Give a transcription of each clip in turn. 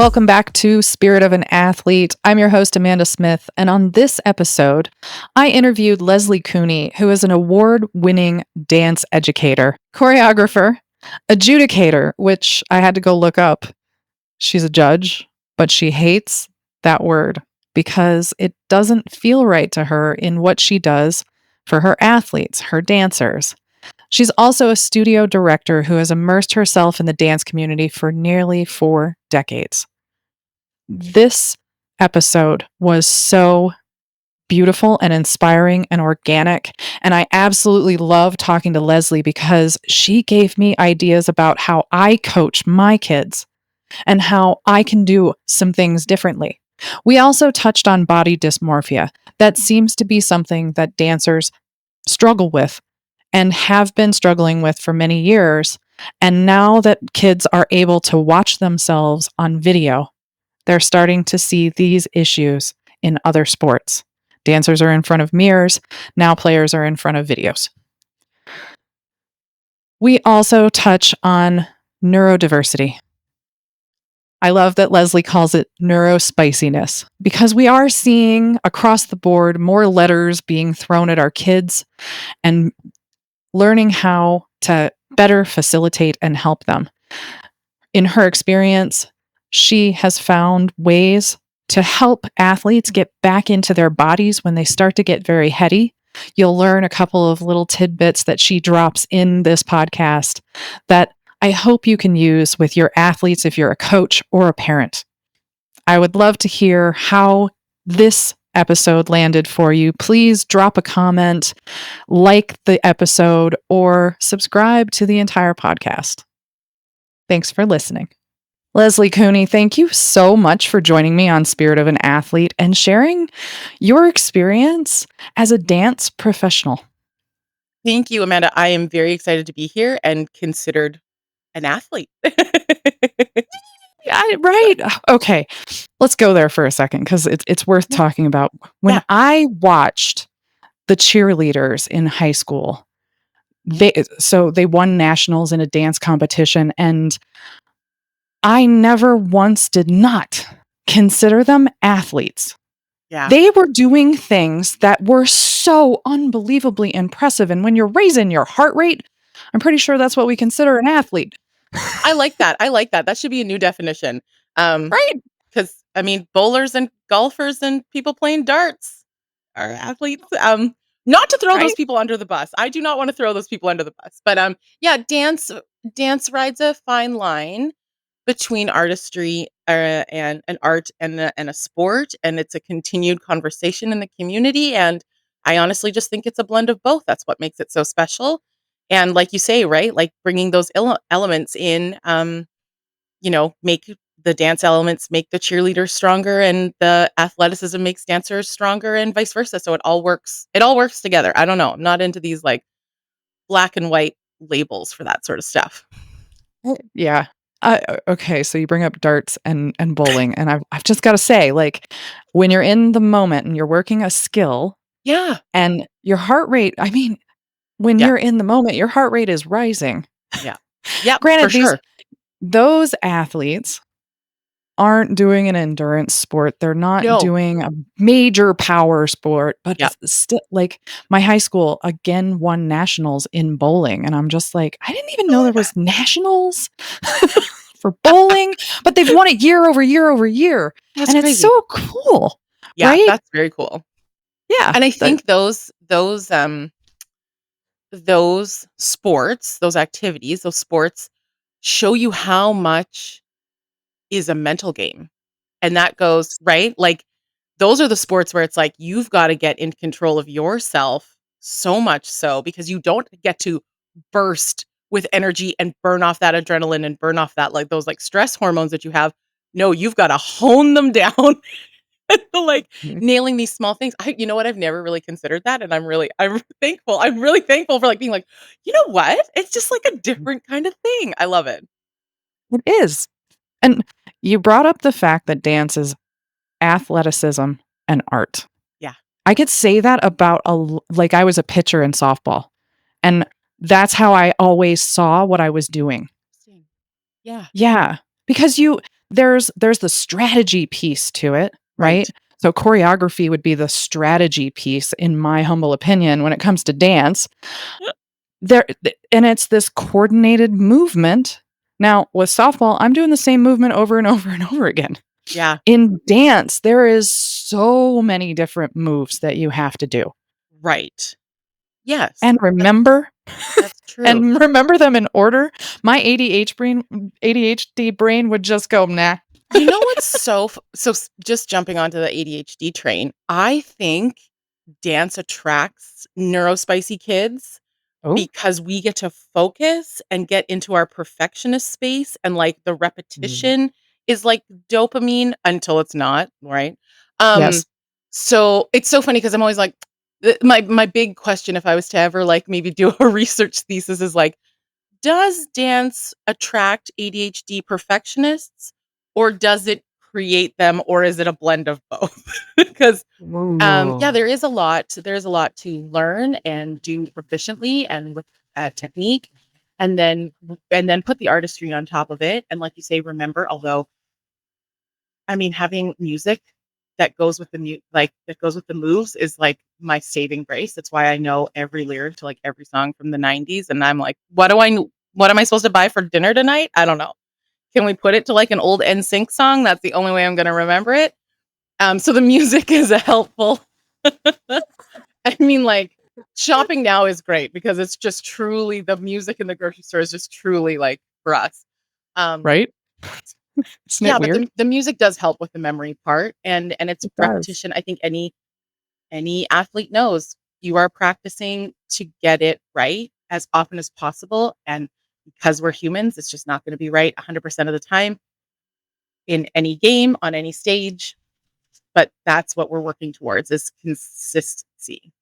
Welcome back to Spirit of an Athlete. I'm your host, Amanda Smith, and on this episode, I interviewed Leslie Cooney, who is an award-winning dance educator, choreographer, adjudicator, which I had to go look up. She's a judge, but she hates that word because it doesn't feel right to her in what she does for her athletes, her dancers. She's also a studio director who has immersed herself in the dance community for nearly 4 decades. This episode was so beautiful and inspiring and organic, and I absolutely love talking to Leslie because she gave me ideas about how I coach my kids and how I can do some things differently. We also touched on body dysmorphia. That seems to be something that dancers struggle with and have been struggling with for many years. And now that kids are able to watch themselves on video, they're starting to see these issues in other sports. Dancers are in front of mirrors. Now players are in front of videos. We also touch on neurodiversity. I love that Leslie calls it neurospiciness because we are seeing across the board more letters being thrown at our kids and learning how to better facilitate and help them. In her experience, she has found ways to help athletes get back into their bodies when they start to get very heady. You'll learn a couple of little tidbits that she drops in this podcast that I hope you can use with your athletes if you're a coach or a parent. I would love to hear how this episode landed for you. Please drop a comment, like the episode, or subscribe to the entire podcast. Thanks for listening. Leslie Cooney, thank you so much for joining me on Spirit of an Athlete and sharing your experience as a dance professional. Thank you, Amanda. I am very excited to be here and considered an athlete. Right. Okay. Let's go there for a second because it's worth talking about. When I watched the cheerleaders in high school, they won nationals in a dance competition, and I never once did not consider them athletes. Yeah. They were doing things that were so unbelievably impressive. And when you're raising your heart rate, I'm pretty sure that's what we consider an athlete. I like that. That should be a new definition. Right. Because, I mean, bowlers and golfers and people playing darts are athletes. Not to throw those people under the bus. I do not want to throw those people under the bus. But yeah, dance rides a fine line between artistry and an art and a sport, and it's a continued conversation in the community. And I honestly just think it's a blend of both. That's what makes it so special. And like you say, right, like bringing those elements in, make the dance elements make the cheerleaders stronger, and the athleticism makes dancers stronger, and vice versa. So it all works. It all works together. I don't know. I'm not into these like black and white labels for that sort of stuff. Yeah. Okay, so you bring up darts and bowling, and I've just got to say, like, when you're in the moment and you're working a skill, and your heart rate, I mean, when you're in the moment, your heart rate is rising. Yeah. Granted, those athletes aren't doing an endurance sport. They're not doing a major power sport, but it's still, like, my high school again won nationals in bowling, and I'm just like, I didn't even know there was nationals for bowling, but they've won it year over year over year. That's and crazy. It's so cool. Yeah, right? That's very cool. Yeah. And I think those sports, those activities, those sports show you how much is a mental game. And that goes, right? Like, those are the sports where it's like, you've got to get in control of yourself so much so, because you don't get to burst with energy and burn off that adrenaline and burn off that, like, those like stress hormones that you have. No, you've got to hone them down. Like nailing these small things. You know what? I've never really considered that. And I'm thankful. I'm really thankful for like being like, you know what? It's just like a different kind of thing. I love it. It is. And you brought up the fact that dance is athleticism and art. Yeah. I could say that about like I was a pitcher in softball, and that's how I always saw what I was doing. Yeah. Yeah. Because there's the strategy piece to it, right? Right. So choreography would be the strategy piece, in my humble opinion, when it comes to dance. And it's this coordinated movement. Now, with softball, I'm doing the same movement over and over and over again. Yeah. In dance, there is so many different moves that you have to do. Right. Yes. And remember That's true. and remember them in order. My ADHD brain would just go, "Nah." You know what's just jumping onto the ADHD train, I think dance attracts neurospicy kids Oh, because we get to focus and get into our perfectionist space, and, like, the mm. repetition is like dopamine until it's not, right? Um, Yes. so it's so funny because 'cause I'm always like my big question if I was to ever, like, maybe do a research thesis is like, does dance attract ADHD perfectionists, or does it create them, or is it a blend of both? Because yeah, Ooh. there's a lot to learn and do proficiently and with, technique, and then put the artistry on top of it, and like you say, remember, although, I mean, having music that goes with the moves is, like, my saving grace. That's why I know every lyric to, like, every song from the '90s, and I'm like, what am I supposed to buy for dinner tonight? I don't know. Can we put it to, like, an old NSYNC song? That's the only way I'm gonna remember it. So the music is a helpful I mean, like, shopping now is great because it's just truly the music in the grocery store is just truly, like, for us. Um, Right? Isn't it yeah, but weird? the music does help with the memory part, and it's It does. repetition. I think any athlete knows you are practicing to get it right as often as possible, and because we're humans, it's just not gonna be right 100% of the time in any game, on any stage, but that's what we're working towards is consistency.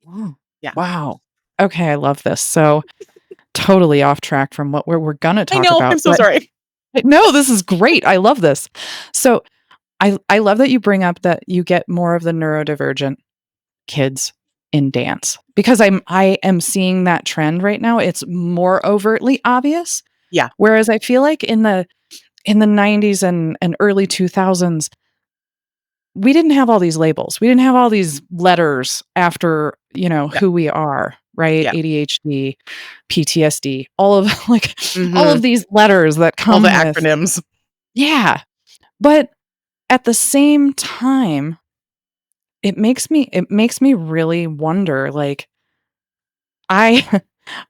Mm. Yeah. Wow. Okay, I love this. So, totally off track from what we're gonna I talk know, I'm about, so but sorry. no, this is great. I love this. So, I love that you bring up that you get more of the neurodivergent kids in dance because I am seeing that trend right now. It's more overtly obvious. Yeah, Whereas I feel like in the 90s and early 2000s, we didn't have all these labels. We didn't have all these letters after, yeah, who we are, right? yeah. ADHD, PTSD, all of like all Mhm. of these letters that All the come with. acronyms. Yeah. But at the same time, it makes me really wonder, like, I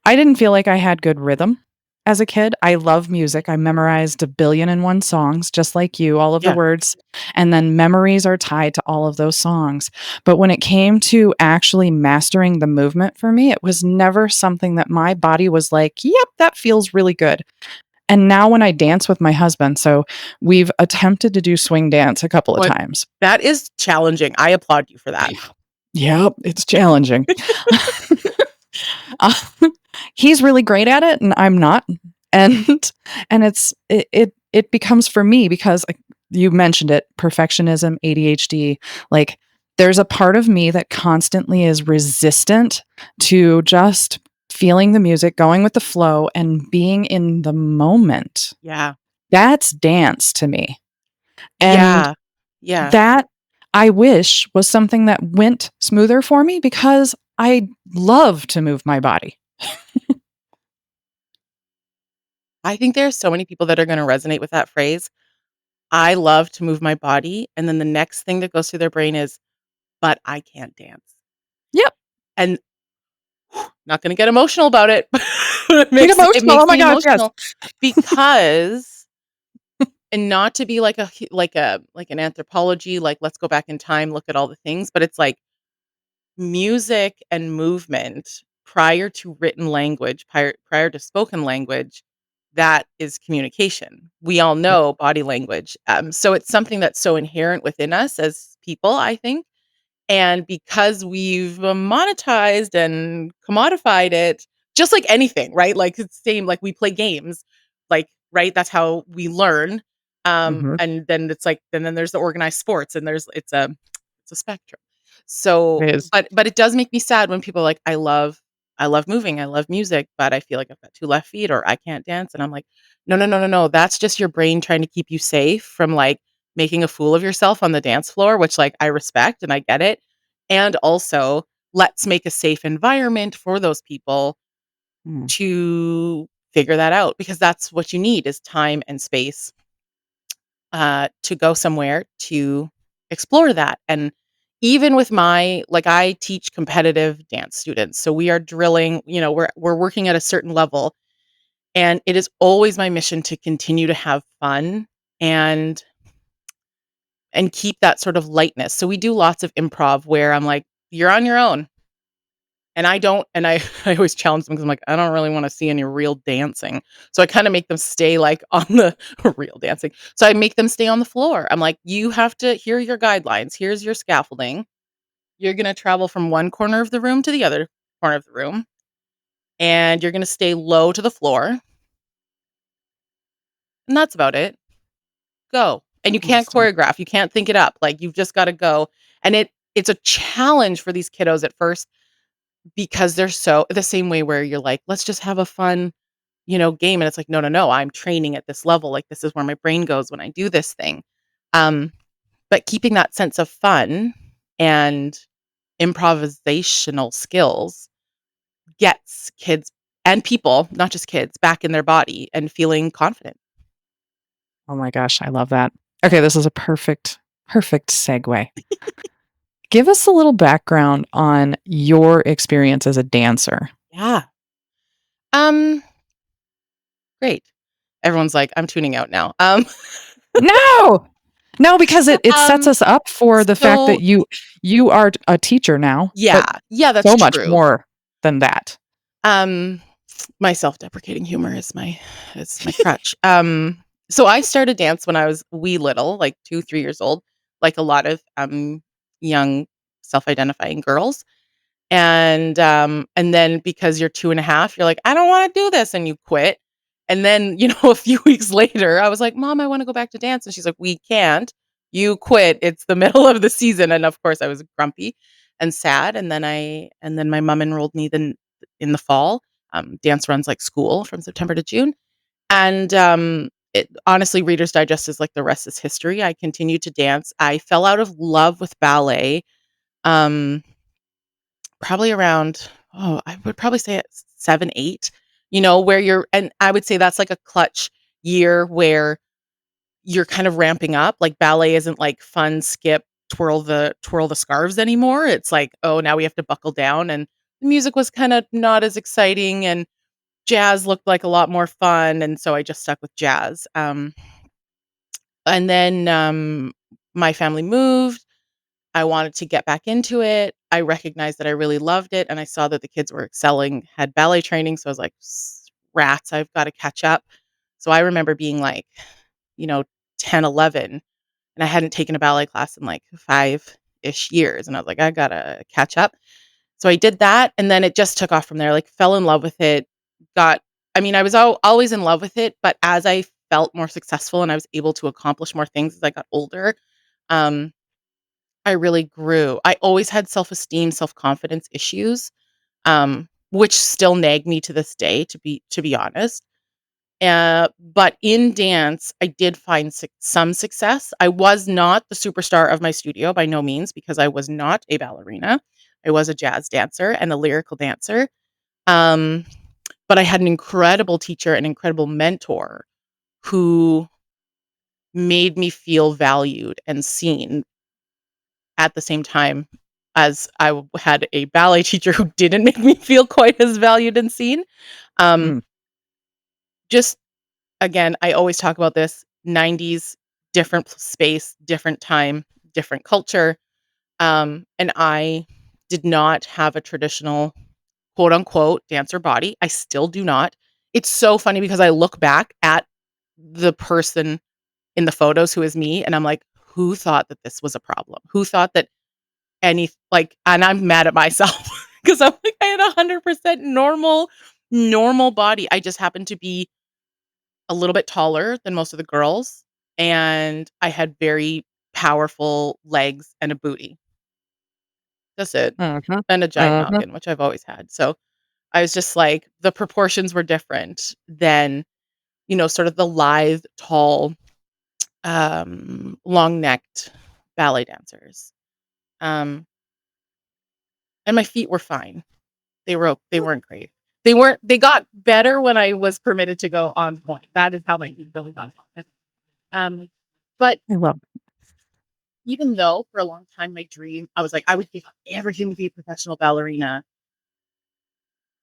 I didn't feel like I had good rhythm as a kid. I love music. I memorized 1,000,001 songs just like you, all of the Yeah, words, and then memories are tied to all of those songs. But when it came to actually mastering the movement for me, it was never something that my body was like, "Yep, that feels really good." And now when I dance with my husband, so we've attempted to do swing dance a couple of what times. that is challenging. I applaud you for that. Yep, it's challenging. Uh, he's really great at it and I'm not. And it becomes for me because, like, you mentioned it, perfectionism, ADHD, like, there's a part of me that constantly is resistant to just feeling the music, going with the flow, and being in the moment. Yeah. That's dance to me. And Yeah. Yeah. that, I wish, was something that went smoother for me because I love to move my body. I think there are so many people that are gonna resonate with that phrase. "I love to move my body," and then the next thing that goes through their brain is, "But I can't dance." Yep. And not gonna get emotional about it, but Get it emotional. Oh makes my me gosh, yes. emotional because and not to be like like an anthropology, like, let's go back in time, look at all the things, but it's like music and movement prior to written language, prior to spoken language, that is communication. We all Yep. know body language. So it's something that's so inherent within us as people, I think. And because we've monetized and commodified it, just like anything, right? Like it's same, like we play games, like, right? That's how we learn. Mhm. And then it's like, and then there's the organized sports and it's a spectrum. So, It is. but it does make me sad when people are like, I love I love moving, I love music, but I feel like I've got 2 left feet or I can't dance." And I'm like, "No, no, no, no, no, that's just your brain trying to keep you safe from, like, making a fool of yourself on the dance floor," which, like, I respect and I get it. And also, let's make a safe environment for those people Mm. to figure that out because that's what you need is time and space, to go somewhere to explore that. And even with my like, I teach competitive dance students, so we are drilling, we're working at a certain level, and it is always my mission to continue to have fun and keep that sort of lightness. So we do lots of improv where I'm like, "You're on your own." And I don't and I I always challenge them because 'cause I'm like, "I don't really wanna see any real dancing." So I kinda make them stay, like, on the real dancing. So I make them stay on the floor. I'm like, "You have to here are your guidelines. Here's your scaffolding. You're gonna travel from one corner of the room to the other corner of the room, and you're gonna stay low to the floor, and that's about it. Go." And you can't Awesome. choreograph. You can't think it up. Like, you've just gotta go. And it's a challenge for these kiddos at first because they're so the same way where you're like, "Let's just have a fun game," and it's like, "No, no, no, I'm training at this level, like, this is where my brain goes when I do this thing." Um, but keeping that sense of fun and improvisational skills gets kids and people, not just kids, back in their body and feeling confident. Oh my gosh, I love that. Okay, this is a perfect segue. Give us a little background on your experience as a dancer. Yeah. Um, Great. Everyone's like, "I'm tuning out now." No! No, because it sets Um, us up for the fact so that you are a teacher now, yeah, but yeah, that's so much true. more than that. Um, my self-deprecating humor is my crutch. So I started dance when I was wee little, like 2, 3 years old, like a lot of, young self-identifying girls. And then because you're 2.5, you're like, "I don't wanna do this," and you quit. And then, a few weeks later, I was like, "Mom, I wanna go back to dance," and she's like, "We can't. You quit. It's the middle of the season," and of course, I was grumpy and sad, and then my mom enrolled me then in the fall. Dance runs like school from September to June, and, it honestly, Reader's Digest is like the rest is history. I continued to dance. I fell out of love with ballet, um probably around, I would probably say at 7, 8, where you're and I would say that's like a clutch year where you're kind of ramping up, like, ballet isn't like fun, skip, twirl the scarves anymore. It's like, "Oh, now we have to buckle down," and the music was kinda not as exciting, and jazz looked like a lot more fun, and so I just stuck with jazz. And then, my family moved. I wanted to get back into it. I recognized that I really loved it, and I saw that the kids were excelling, had ballet training, so I was like, Rats, I've gotta catch up." So I remember being like, you know, 10, 11, and I hadn't taken a ballet class in like 5-ish years, and I was like, "I gotta catch up." So I did that, and then it just took off from there, like, fell in love with it, got I mean, I was always in love with it, but as I felt more successful and I was able to accomplish more things as I got older, um I really grew. I always had self-esteem, self-confidence issues, which still nag me to this day, to be honest. But in dance, I did find some success. I was not the superstar of my studio by no means because I was not a ballerina. I was a jazz dancer and a lyrical dancer. Um, but I had an incredible teacher, an incredible mentor who made me feel valued and seen at the same time as had a ballet teacher who didn't make me feel quite as valued and seen. Um, Mm, just again, I always talk about this 90s, different space, different time, different culture. And I did not have a traditional quote unquote dancer body. I still do not. It's so funny because I look back at the person in the photos who is me and I'm like, who thought that this was a problem? Who thought that and I'm mad at myself because 'cause I'm like, I had 100% normal body. I just happened to be a little bit taller than most of the girls, and I had very powerful legs and a booty. That's it, mhm, and a giant mhm. noggin, which I've always had. So, I was just like, the proportions were different than, sort of the lithe, tall, long-necked ballet dancers. Um, and my feet were fine. They weren't great. They got better when I was permitted to go on point. That is how my feet really got better. But I love even though for a long time my dream, I was like, I would give up everything to be a professional ballerina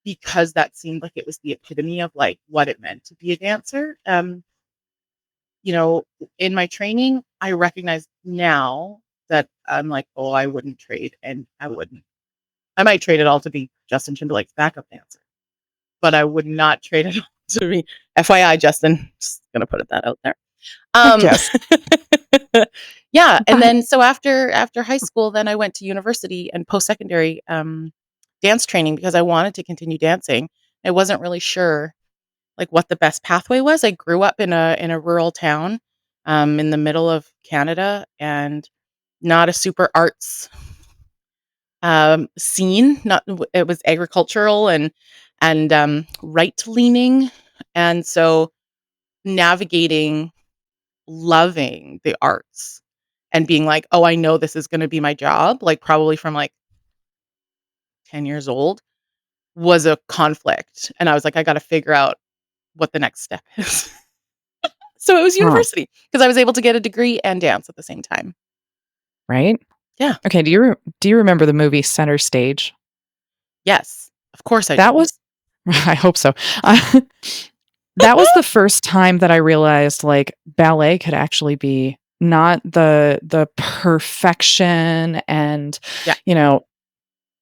because that seemed like it was the epitome of like what it meant to be a dancer. You know, in my training, I recognize now that I'm like, oh, I wouldn't trade, and I might trade it all to be Justin Timberlake's backup dancer, but I would not trade it all to be FYI, Justin. Just gonna put that out there. heck Um, yes. yeah, and But then so after high school, then I went to university and post-secondary, dance training because I wanted to continue dancing. I wasn't really sure, like, what the best pathway was. I grew up in a rural town, in the middle of Canada, and not a super arts, scene. Not it was agricultural and right-leaning, and so navigating loving the arts and being like, "Oh, I know this is gonna be my job," like, probably from, like, 10 years old, was a conflict, and I was like, "I gotta figure out what the next step is." So it was huh, university because I was able to get a degree and dance at the same time. right? Yeah. Okay, do you remember the movie Center Stage? Yes. Of course I do. That was I hope so. That was the first time that I realized, like, ballet could actually be not the perfection and, Yeah. you know,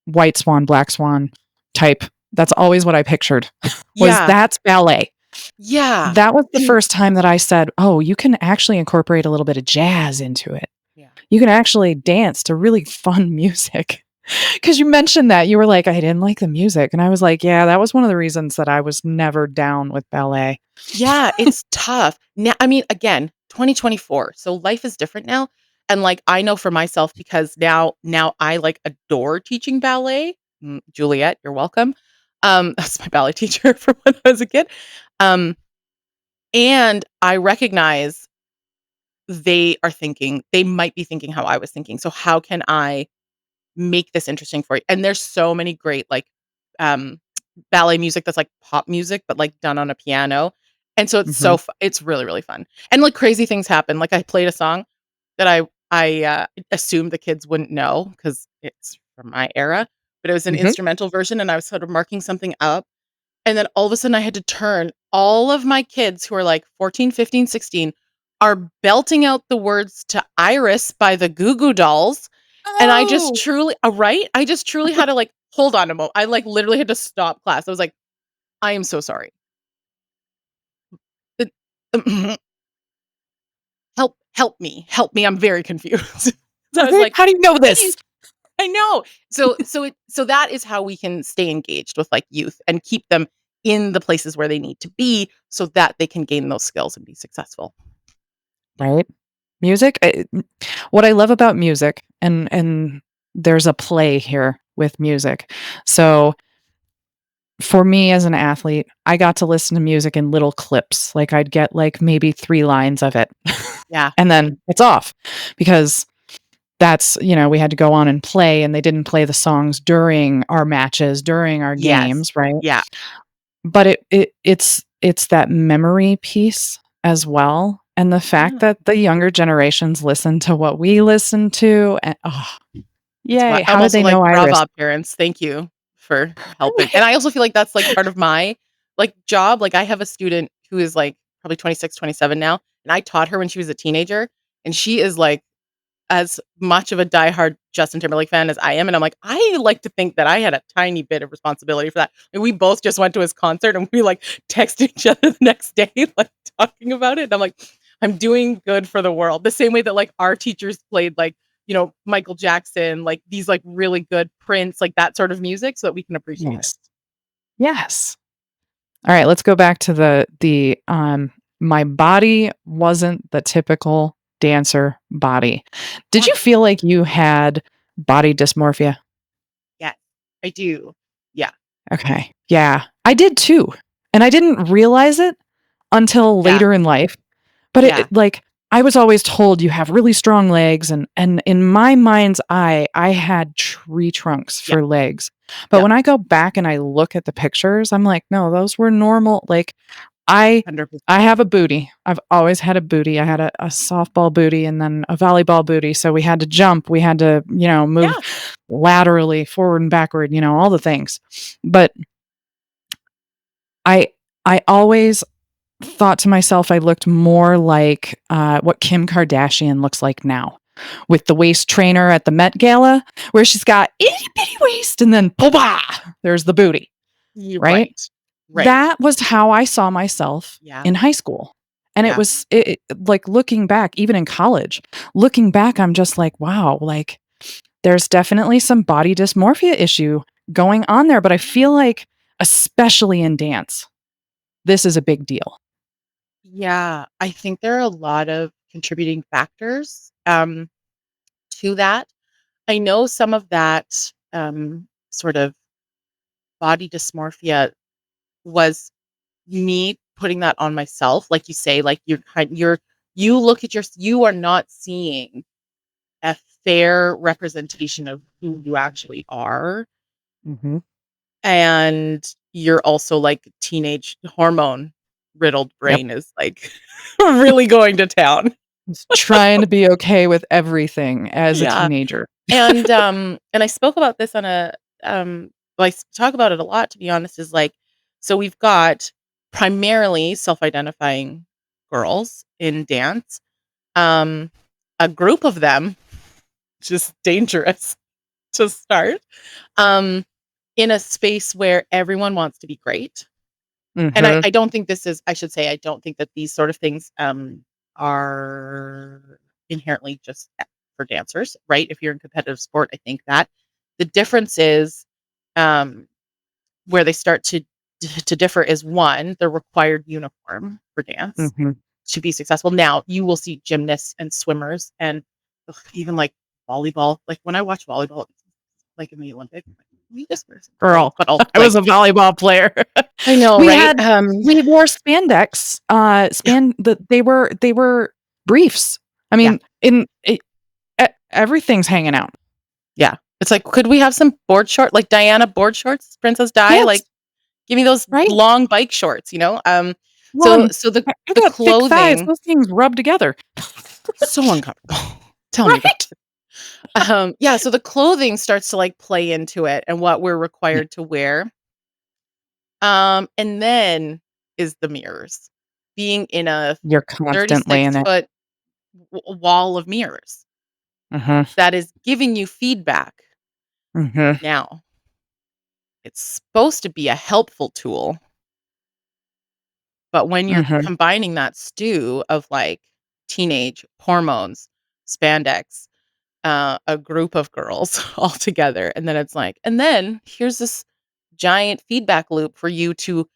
white swan, black swan type. That's always what I pictured, was Yeah. that's ballet. Yeah. That was the And first time that I said, "Oh, you can actually incorporate a little bit of jazz into it. yeah. You can actually dance to really fun music." Because you mentioned that, you were like, "I didn't like the music," and I was like, "Yeah, that was one of the reasons that I was never down with ballet." Yeah, it's tough. Now I mean, again, 2024, so life is different now, and, like, I know for myself because now I, like, adore teaching ballet. Juliet, you're welcome. That's my ballet teacher from when I was a kid. Um, and I recognize they might be thinking how I was thinking, so how can I make this interesting for you? And there's so many great, like, um, ballet music that's like pop music, but, like, done on a piano, and so Mhm, it's really, really fun, and, like, crazy things happen, like, I played a song that I assumed the kids wouldn't know because it's from my era, but it was an mhm. instrumental version, and I was sort of marking something up, and then all of a sudden I had to turn all of my kids who are, like, 14, 15, 16 are belting out the words to Iris by the Goo Goo Dolls, and I just Oh! truly right? I just truly had to, like, hold on a moment. I, like, literally had to stop class. I was like, "I am so sorry. It help me, I'm very confused." So I was Right? like, How do you know "What do you" this? I know. So that is how we can stay engaged with, like, youth and keep them in the places where they need to be so that they can gain those skills and be successful. Right? Music, what I love about music, and there's a play here with music. So, for me as an athlete, I got to listen to music in little clips, like, I'd get, like, maybe 3 lines of it, Yeah. and then it's off, because that's we had to go on and play, and they didn't play the songs during our matches, during our Yes. games, right? Yeah. But it's that memory piece as well, and the fact Yeah. that the younger generations listen to what we listen to, and It's why yay, I'm how did also they like, know Iris? brava parents, thank you for helping, and I also feel like that's, like, part of my, like, job, like, I have a student who is, like, probably 26, 27 now, and I taught her when she was a teenager, and she is, like, as much of a diehard Justin Timberlake fan as I am, and I'm like, I like to think that I had a tiny bit of responsibility for that, and we both just went to his concert, and we, like, texted each other the next day, like, talking about it, and I'm like, "I'm doing good for the world," the same way that, like, our teachers played, like, Michael Jackson, like, these, like, really good Prince, like, that sort of music so that we can appreciate it. Yes. Yes. Alright, let's go back to my body wasn't the typical dancer body. Did Yeah. you feel like you had body dysmorphia? Yes, I do. Yeah. Okay. Yeah. I did too, and I didn't realize it until Yeah, later in life, but yeah, like, I was always told you have really strong legs, and in my mind's eye, I had tree trunks yeah, for legs, but yeah, when I go back and I look at the pictures, I'm like, "No, those were normal." Like, I 100%. I have a booty. I've always had a booty. I had a softball booty and then a volleyball booty, so we had to jump, we had to, move Yeah, laterally, forward and backward, all the things. But I I always thought to myself I looked more like, what Kim Kardashian looks like now, with the waist trainer at the Met Gala, where she's got itty bitty waist and then bah, there's the booty, you're right? right. Right. That was how I saw myself Yeah, in high school. And it yeah. was like, looking back, even in college, looking back, I'm just like, wow, like, there's definitely some body dysmorphia issue going on there. But I feel like, especially in dance, this is a big deal. Yeah, I think there are a lot of contributing factors, to that. I know some of that, sort of body dysmorphia was me putting that on myself, like you say, like, you look at you are not seeing a fair representation of who you actually are, Mhm. and you're also, like, teenage hormone riddled Yep. brain is, like, really going to town. Just trying to be okay with everything as a Yeah. teenager. And I spoke about this on well, talk about it a lot, to be honest, is like, so we've got primarily self-identifying girls in dance. Um, a group of them, just dangerous to start, um, in a space where everyone wants to be great. And I Mhm. I don't think this is I should say, I don't think that these sort of things, are inherently just for dancers, right? If you're in competitive sport, I think that. The difference is, um, where they start to differ is, 1, the required uniform for dance Mhm. to be successful. Now, you will see gymnasts and swimmers and, ugh, even, like, volleyball. Like, when I watch volleyball, like, in the Olympics, I'm like, "We just wear some clothes," Girl, but also, I like, was a volleyball player. I know, We right? had we wore spandex, Yeah, they were briefs. I yeah. mean, everything's hanging out. Yeah. It's like, could we have some board short like Diana board shorts, Princess Di? Yes, Like, give me those right? long bike shorts, you know? So Long. so the I the got thick thighs, clothing those things rub together. so uncomfortable. Tell me about Right? it. Yeah, so the clothing starts to, like, play into it and what we're Yeah. required to wear. And then is the mirrors. Being in a You're constantly in it. 36-foot wall of mirrors Mhm. that is giving you feedback. Mhm. Now, it's supposed to be a helpful tool. But when you're Mhm. combining that stew of, like, teenage hormones, spandex, a group of girls all together, and then it's like, and then here's this giant feedback loop for you to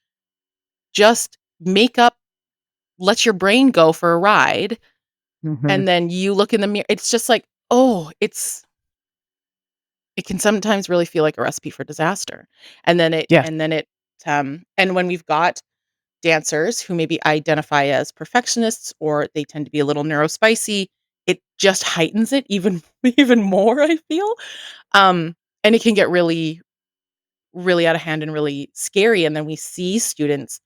just make up let your brain go for a ride, Mhm. and then you look in the mirror. It's just like, oh, it can sometimes really feel like a recipe for disaster. Yes. And when we've got dancers who maybe identify as perfectionists or they tend to be a little neurospicy, it just heightens it even even more, I feel. And it can get really, really out of hand and really scary. And then we see students,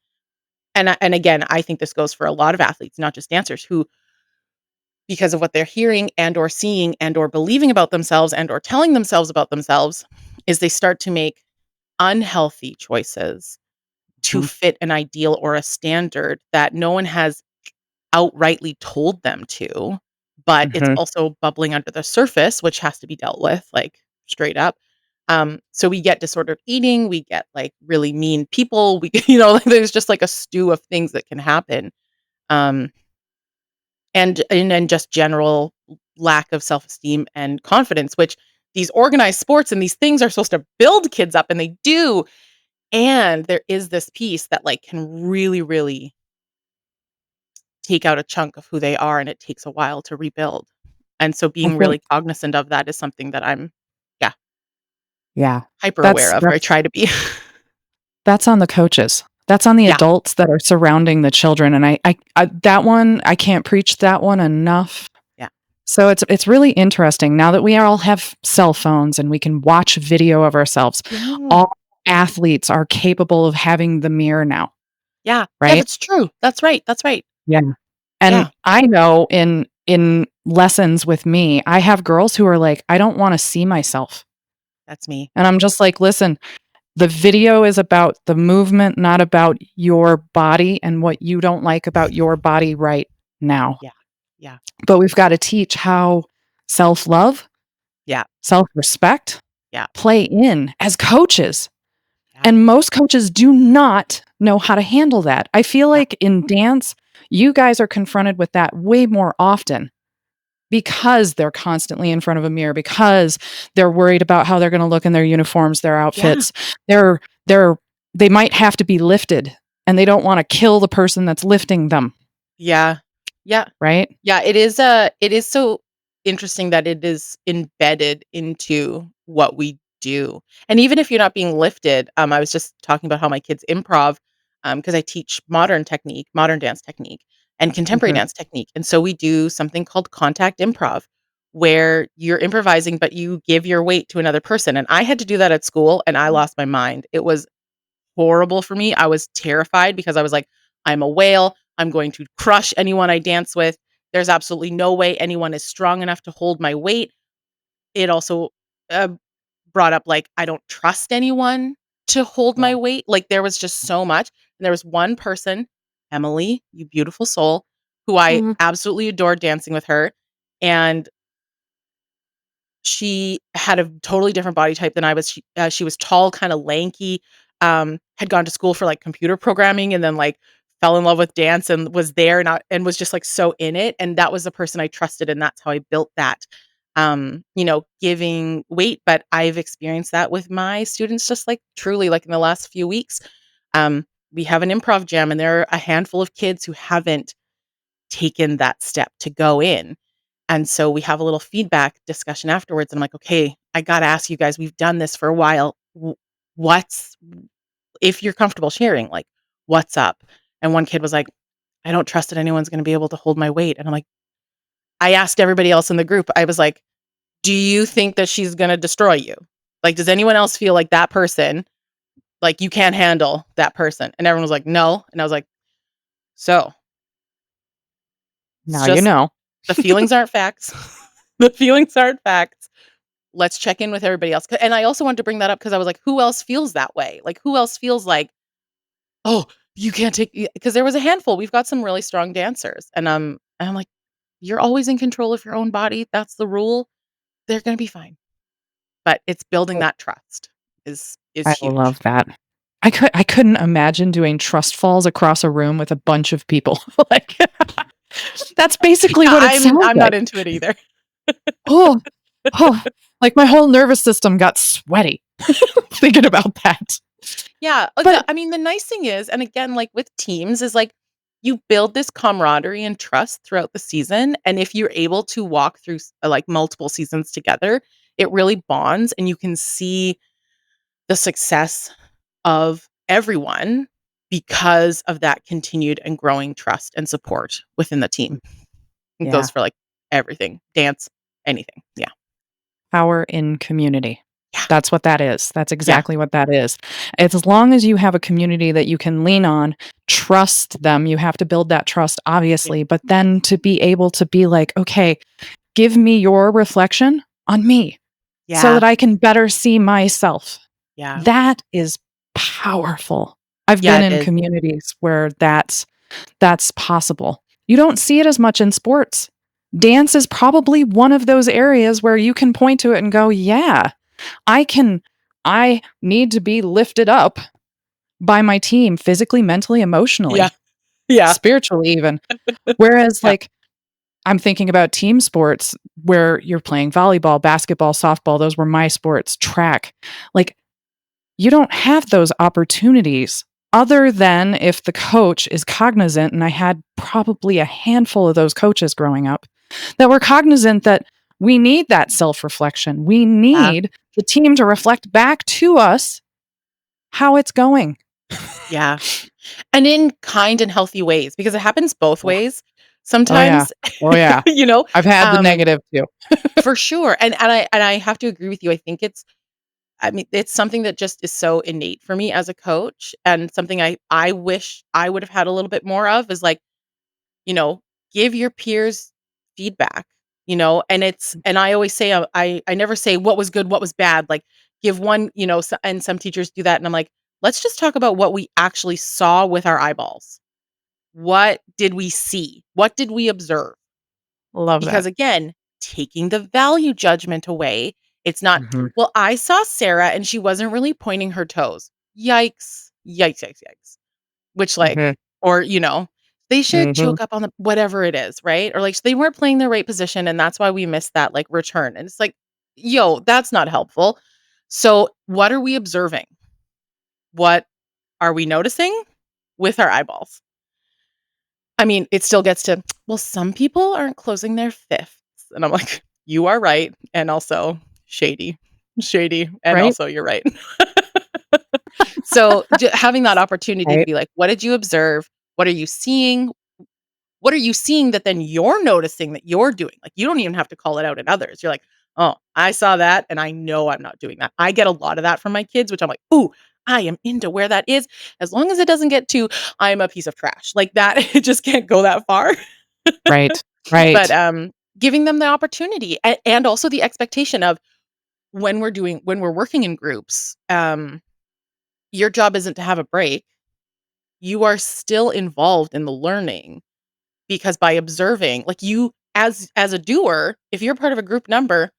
and again, I think this goes for a lot of athletes, not just dancers, who, because of what they're hearing and or seeing and or believing about themselves and or telling themselves about themselves, is they start to make unhealthy choices to Mhm. fit an ideal or a standard that no one has outrightly told them to, but it's Mhm. also bubbling under the surface, which has to be dealt with, like, straight up. So we get disordered eating, we get, like, really mean people, we like, there's just, like, a stew of things that can happen, um, and just general lack of self-esteem and confidence, which these organized sports and these things are supposed to build kids up, and they do, and there is this piece that, like, can really, really take out a chunk of who they are, and it takes a while to rebuild. And so I being think, really cognizant of that is something that I'm, yeah, yeah. hyper aware That's of, or I that's try to be. That's on the coaches. That's on the Yeah, adults that are surrounding the children, and I that one, I can't preach that one enough. yeah, So it's really interesting now that we all have cell phones and we can watch video of ourselves. yeah, All athletes are capable of having the mirror now, yeah, yeah, right? that's true. That's right, that's right. Yeah. And Yeah, I know in lessons with me, I have girls who are like, "I don't wanna see myself." that's me. And I'm just like, "Listen, the video is about the movement, not about your body and what you don't like about your body right now." Yeah, yeah, But we've gotta teach how self-love, yeah, self-respect yeah, play in as coaches, yeah, and most coaches do not know how to handle that. I feel yeah, like in dance, you guys are confronted with that way more often because they're constantly in front of a mirror, because they're worried about how they're gonna look in their uniforms, their yeah, outfits. They're they're they might have to be lifted, and they don't wanna kill the person that's lifting them, yeah, yeah. right? Yeah, it is so interesting that it is embedded into what we do. And even if you're not being lifted, I was just talking about how my kids improv, because I teach modern technique, modern dance technique, and contemporary Mhm, dance technique. And so we do something called contact improv, where you're improvising, but you give your weight to another person. And I had to do that at school, and I lost my mind. It was horrible for me. I was terrified because I was like, "I'm a whale. I'm going to crush anyone I dance with. There's absolutely no way anyone is strong enough to hold my weight." It also, uh, brought up, like, I don't trust anyone to hold yeah. my weight. Like, there was just so much, and there was one person, Emily, you beautiful soul, who I Mhm. absolutely adored dancing with her, and she had a totally different body type than I was. She was tall, kinda lanky, had gone to school for, like, computer programming and then, like, fell in love with dance and was there and was just, like, so in it, and that was the person I trusted, and that's how I built that, giving weight, but I've experienced that with my students just, like, truly, like, in the last few weeks. We have an improv jam, and there are a handful of kids who haven't taken that step to go in. And so we have a little feedback discussion afterwards. And I'm like, okay, I got to ask you guys, we've done this for a while. What's, if you're comfortable sharing, like, what's up? And one kid was like, I don't trust that anyone's going to be able to hold my weight. And I'm like, I asked everybody else in the group, I was like, do you think that she's going to destroy you? Like, does anyone else feel like that person, like, you can't handle that person? And everyone was like, no. And I was like, so it's Now you just know. the feelings aren't facts. The feelings aren't facts. Let's check in with everybody else. And I also wanted to bring that up because I was like, who else feels that way? Like, who else feels like, oh, you can't take, because there was a handful. We've got some really strong dancers. And I'm like, you're always in control of your own body. That's the rule. They're going to be fine. But it's building that trust is I huge. love that. I couldn't imagine doing trust falls across a room with a bunch of people. Like, that's Yeah, basically what it sounds I'm not like. into it either. Oh, oh, like my whole nervous system got sweaty thinking about that. Yeah, But I mean, the nice thing is, and again, like with teams, is like you build this camaraderie and trust throughout the season. And if you're able to walk through like multiple seasons together, it really bonds and you can see the success of everyone because of that continued and growing trust and support within the team. It yeah, goes for like everything, dance, anything. Yeah. power in community. Yeah. That's what that is. That's Yeah. exactly what that is. It's as long as you have a community that you can lean on, trust them, you have to build that trust, Yeah. obviously, but then to be able to be like, okay, give me your reflection on me so Yeah. that I can better see myself. Yeah. That is powerful. I've Yeah, been it in is. communities where that's possible. You don't see it as much in sports. Dance is probably one of those areas where you can point to it and go, "Yeah, I can I need to be lifted up by my team physically, mentally, Yeah. emotionally, Yeah. spiritually even." Whereas Yeah. like I'm thinking about team sports where you're playing volleyball, basketball, softball, those were my sports, track. Like you don't have those opportunities other than if the coach is cognizant, and I had probably a handful of those coaches growing up that were cognizant that we need that self-reflection. We Yeah. need the team to reflect back to us how it's going. Yeah. And in kind and healthy ways, because it happens both Oh, ways oh, yeah. sometimes, Oh, yeah. you know, I've had the um, negative too. for sure. And I have to agree with you. I mean, it's something that just is so innate for me as a coach, and something I wish I would have had a little bit more of is like, you know, give your peers feedback, and I always say, I never say what was good, what was bad, like give one, and some teachers do that, and I'm like, let's just talk about what we actually saw with our eyeballs. What did we see? What did we observe? Love Because that. again, taking the value judgment away, it's not, Mhm, well, I saw Sarah and she wasn't really pointing her toes. Yikes. Yikes, yikes, yikes. Which like, mhm, or they should mhm. choke up on the whatever it is, right? Or like they weren't playing the right position and that's why we missed that like return. And it's like, yo, that's not helpful. So what are we observing? What are we noticing with our eyeballs? I mean, it still gets to, well, some people aren't closing their fists. And I'm like, you are right. And also shady, shady. And Right? also you're right. So having that opportunity to Right. be like, what did you observe? What are you seeing? What are you seeing that then you're noticing that you're doing? Like, you don't even have to call it out in others. You're like, oh, I saw that and I know I'm not doing that. I get a lot of that from my kids, which I'm like, ooh, I am into where that is. As long as it doesn't get to, I'm a piece of trash like that. It just can't go that far. Right. But Right. giving them the opportunity and also the expectation of when we're working in groups, your job isn't to have a break. You are still involved in the learning because by observing, like you as a doer, if you're part of a group number,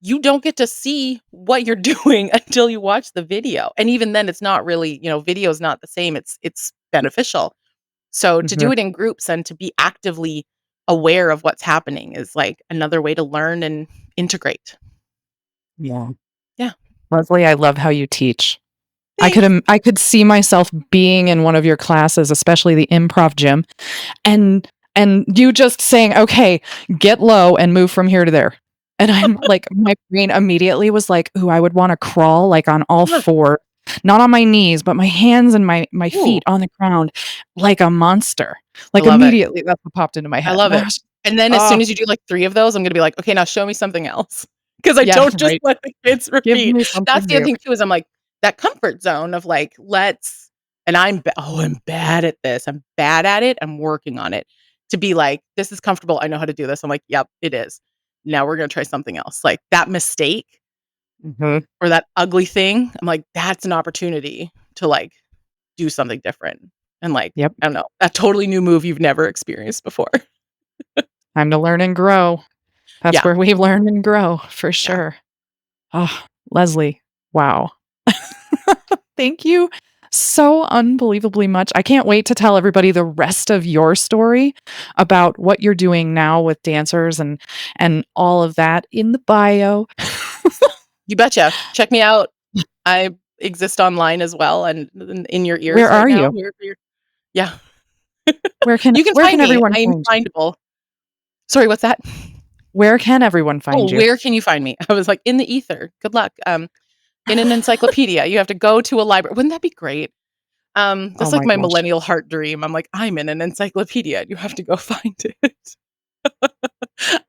you don't get to see what you're doing until you watch the video. And even then it's not really, video is not the same. It's beneficial. So to Mhm. do it in groups and to be actively aware of what's happening is like another way to learn and integrate. Yeah. Yeah. Leslie, I love how you teach. Thanks. I could see myself being in one of your classes, especially the improv gym, and you just saying, "Okay, get low and move from here to there." And I'm like, my brain immediately was like, "Ooh, I would wanna crawl, like, on all Ugh. 4, not on my knees, but my hands and my Ooh, feet on the ground like a monster." I Like, love it. immediately, that's what popped into my I head, love and I it. was And then as oh, soon as you do like 3 of those, I'm gonna be like, "Okay, now show me something else." Because I yeah, don't just right. let the kids Give repeat. me That's something the other new. thing too is I'm like, that comfort zone of like, let's and I'm bad at this. I'm bad at it. I'm working on it. To be like, "This is comfortable. I know how to do this." I'm like, "Yep, it is. Now we're gonna try something else." Like, that mistake Mhm. or that ugly thing, I'm like, "That's an opportunity to, like, do something different." And, like, Yep. I don't know, a totally new move you've never experienced before. Time to learn and grow. That's Yeah, where we learn and grow, for yeah. sure. Oh, Leslie, wow. Thank you so unbelievably much. I can't wait to tell everybody the rest of your story about what you're doing now with dancers and all of that in the bio. You betcha. Check me out. I exist online as well and in your Where ears right are now. you? Yeah. Where You can where find can me. everyone I am find you? findable. Sorry, what's that? Where can everyone Oh, find you? where can you find me? I was like, in the ether. Good luck. In an encyclopedia. You have to go to a library. Wouldn't that be great? Oh That's like my my gosh. millennial heart dream. I'm like, I'm in an encyclopedia and you have to go find it.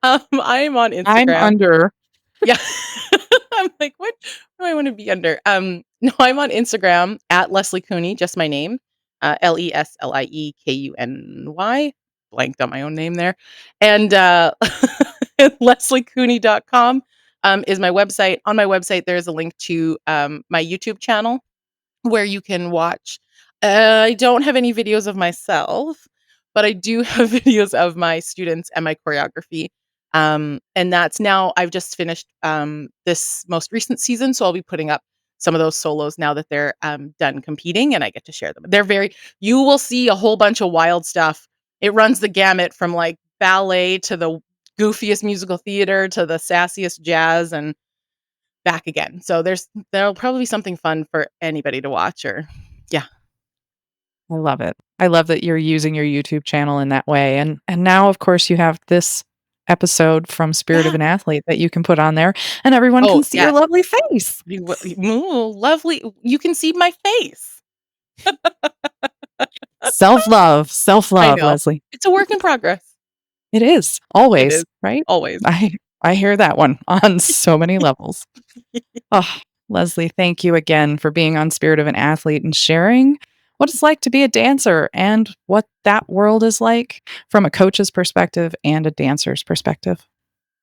I am on I'm Instagram. under Yeah. I'm like, what do I wanna be under? No, I'm on Instagram at Leslie Cooney, just my name, LeSliekUny. Blanked on my own name there. And, lesliecooney.com, is my website. On my website, there's a link to, my YouTube channel where you can watch. I don't have any videos of myself, but I do have videos of my students and my choreography. And that's now I've just finished this most recent season, so I'll be putting up some of those solos now that they're done competing, and I get to share them. You will see a whole bunch of wild stuff. It runs the gamut from like ballet to the goofiest musical theater to the sassiest jazz, and back again. So there'll probably be something fun for anybody to watch or yeah. I love it. I love that you're using your YouTube channel in that way, and now, of course, you have this episode from Spirit of Yeah. an Athlete that you can put on there, and everyone Oh, can see your yes. lovely face. Ooh, lovely. You can see my face. Self-love, I self-love, know. Leslie. It's a work in progress. It is, It always, is, right? always. I hear that one on so many levels. Oh, Leslie, thank you again for being on Spirit of an Athlete and sharing what it's like to be a dancer and what that world is like from a coach's perspective and a dancer's perspective.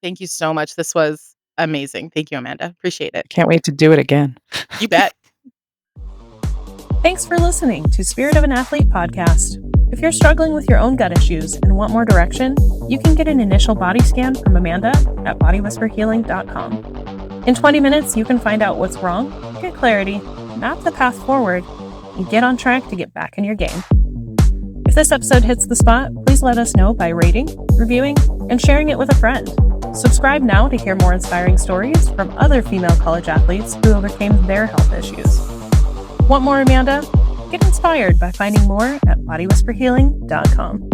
Thank you so much. This was amazing. Thank you, Amanda. Appreciate it. Can't wait to do it again. You bet. Thanks for listening to Spirit of an Athlete podcast. If you're struggling with your own gut issues and want more direction, you can get an initial body scan from Amanda at bodywhisperhealing.com. In 20 minutes, you can find out what's wrong, get clarity, map the path forward, and get on track to get back in your game. If this episode hits the spot, please let us know by rating, reviewing, and sharing it with a friend. Subscribe now to hear more inspiring stories from other female college athletes who overcame their health issues. Want more, Amanda? Get inspired by finding more at bodywhisperhealing.com.